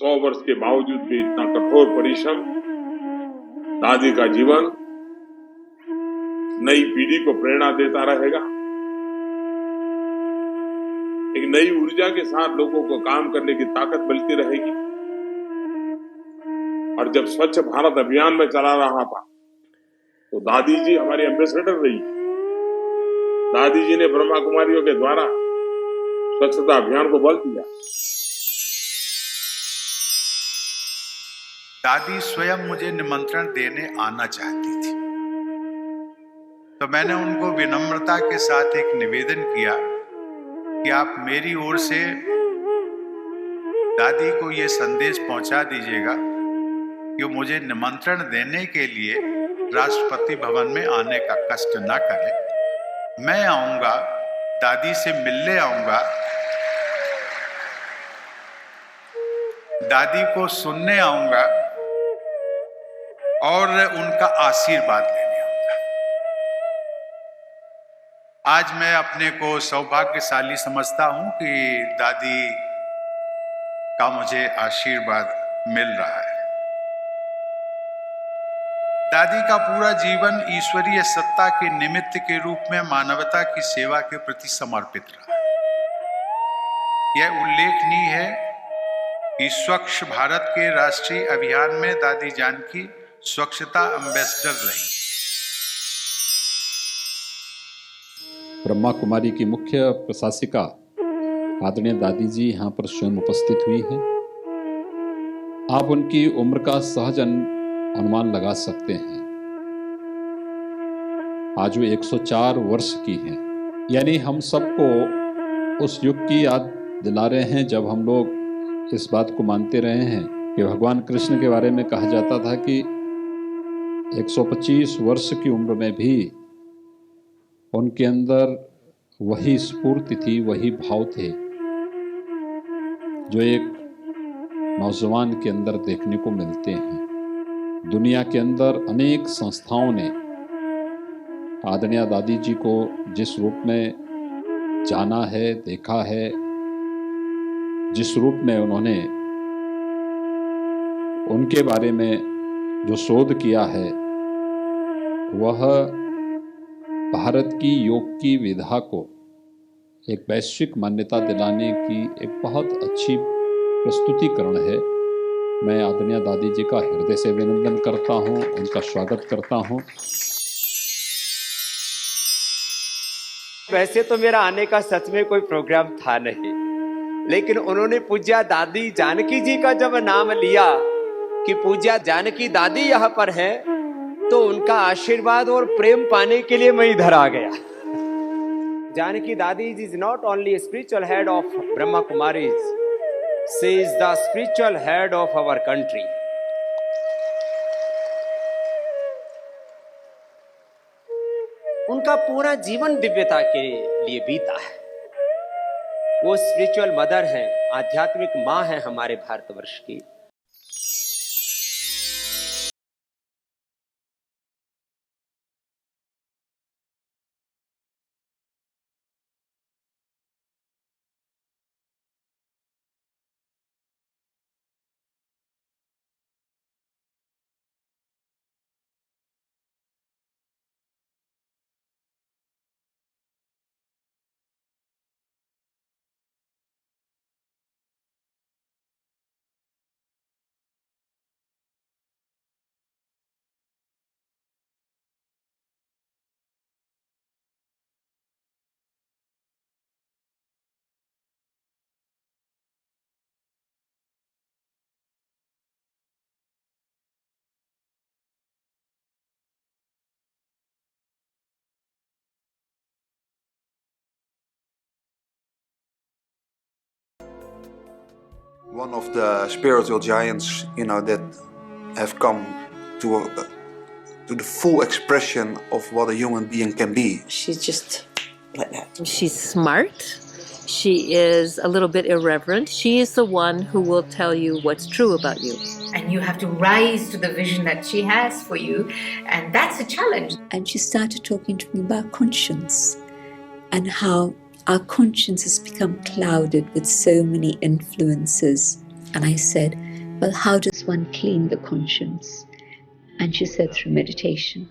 100 वर्ष के बावजूद भी इतना कठोर परिश्रम, दादी का जीवन नई पीढ़ी को प्रेरणा देता रहेगा। एक नई ऊर्जा के साथ लोगों को काम करने की ताकत मिलती रहेगी। और जब स्वच्छ भारत अभियान में चला रहा था तो दादी जी हमारी एम्बेसडर रही। दादी जी ने ब्रह्मा कुमारियों के द्वारा स्वच्छता अभियान को बल दिया। दादी स्वयं मुझे निमंत्रण देने आना चाहती थी, तो मैंने उनको विनम्रता के साथ एक निवेदन किया कि आप मेरी ओर से दादी को ये संदेश पहुंचा दीजिएगा कि मुझे निमंत्रण देने के लिए राष्ट्रपति भवन में आने का कष्ट न करें। मैं आऊंगा, दादी से मिलने आऊंगा, दादी को सुनने आऊंगा और उनका आशीर्वाद लेने आऊंगा। आज मैं अपने को सौभाग्यशाली समझता हूं कि दादी का मुझे आशीर्वाद मिल रहा है। दादी का पूरा जीवन ईश्वरीय सत्ता के निमित्त के रूप में मानवता की सेवा के प्रति समर्पित रहा। यह उल्लेखनीय है कि स्वच्छ भारत के राष्ट्रीय अभियान में दादी जानकी स्वच्छता एम्बेसडर रही। ब्रह्मा कुमारी की मुख्य प्रशासिका आदरणीय दादी जी यहाँ पर स्वयं उपस्थित हुई हैं। आप उनकी उम्र का सहज अनुमान लगा सकते हैं। आज वो 104 वर्ष की हैं। यानी हम सबको उस युग की याद दिला रहे हैं जब हम लोग इस बात को मानते रहे हैं कि भगवान कृष्ण के बारे में कहा जाता था कि 125 वर्ष की उम्र में भी उनके अंदर वही स्फूर्ति थी, वही भाव थे जो एक नौजवान के अंदर देखने को मिलते हैं। दुनिया के अंदर अनेक संस्थाओं ने आदरणीय दादी जी को जिस रूप में जाना है, देखा है, जिस रूप में उन्होंने उनके बारे में जो शोध किया है, वह भारत की योग की विधा को एक वैश्विक मान्यता दिलाने की एक बहुत अच्छी प्रस्तुतिकरण है। मैं आदरणीय दादी जी का हृदय से अभिनंदन करता हूं, उनका स्वागत करता हूं। वैसे तो मेरा आने का सच में कोई प्रोग्राम था नहीं, लेकिन उन्होंने पूज्या दादी जानकी जी का जब नाम लिया कि पूज्या जानकी दादी यहाँ पर है, तो उनका आशीर्वाद और प्रेम पाने के लिए मैं इधर आ गया। जानकी दादी is not only spiritual head of Brahma Kumaris, she is the spiritual head of our country. उनका पूरा जीवन दिव्यता के लिए बीता है। वो स्पिरिचुअल मदर हैं, आध्यात्मिक माँ है हमारे भारतवर्ष की। One of the spiritual giants, that have come to the full expression of what a human being can be. She's just like that. She's smart. She is a little bit irreverent. She is the one who will tell you what's true about you. And you have to rise to the vision that she has for you, and that's a challenge. And she started talking to me about conscience and how our conscience has become clouded with so many influences. And I said, well, how does one clean the conscience? And she said, through meditation.